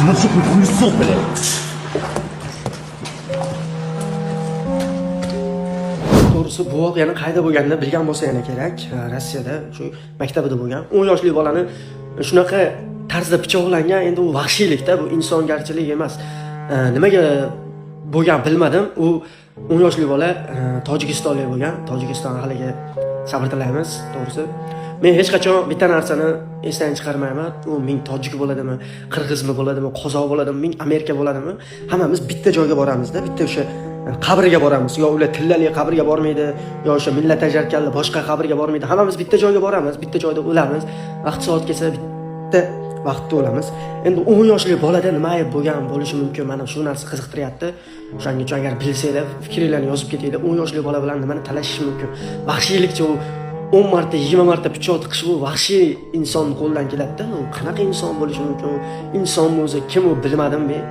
Nasıl kurtulmuşsun bile? To'g'risi bu voqeani qayda bo'lganini bilgan bo'lsa yana kerak. Rossiyada shu maktabida bo'lgan 10 yoshli bolani shunaqa tarzda pichoqlangan. Endi u vahshiylikda, bu insongarchilik emas. Nimaga bo'lgan bilmadim. U 10 yoshli bola Tojikistonlik bo'lgan. Tojikiston ahliga sabr tilaymiz, to'g'risi. Men hech qachon bitta narsani esdan chiqarmayman. U ming tojik bo'ladimi, qirg'izmi bo'ladimi, qozoq bo'ladimi, ming Amerika bo'ladimi, hammamiz bitta joyga boramizda, bitta o'sha qabrga boramiz. Yo ular tillali qabrga bormaydi, yo o'sha millat ajratganlar boshqa qabrga bormaydi. Hammamiz bitta joyga boramiz, bitta joyda o'lamiz. Vaqt soat kelsa bitta vaqtda o'lamiz. Endi 10 yoshli bolada nima ayb bo'lgan bo'lishi mumkin? Mana shu narsa qiziqtiryapti. O'shanga uchun agar bilsanglar, fikringizni yozib ketinglar. 10 yoshli bola bilan nimani talashish mumkin? Vahshiylikcha u 10 marta, 20 marta pichoq tiqish bu vahshiy inson qo'ldan keladi-da. U qanaqa inson bo'lishi mumkin? Inson o'zi kim u bilmadim men.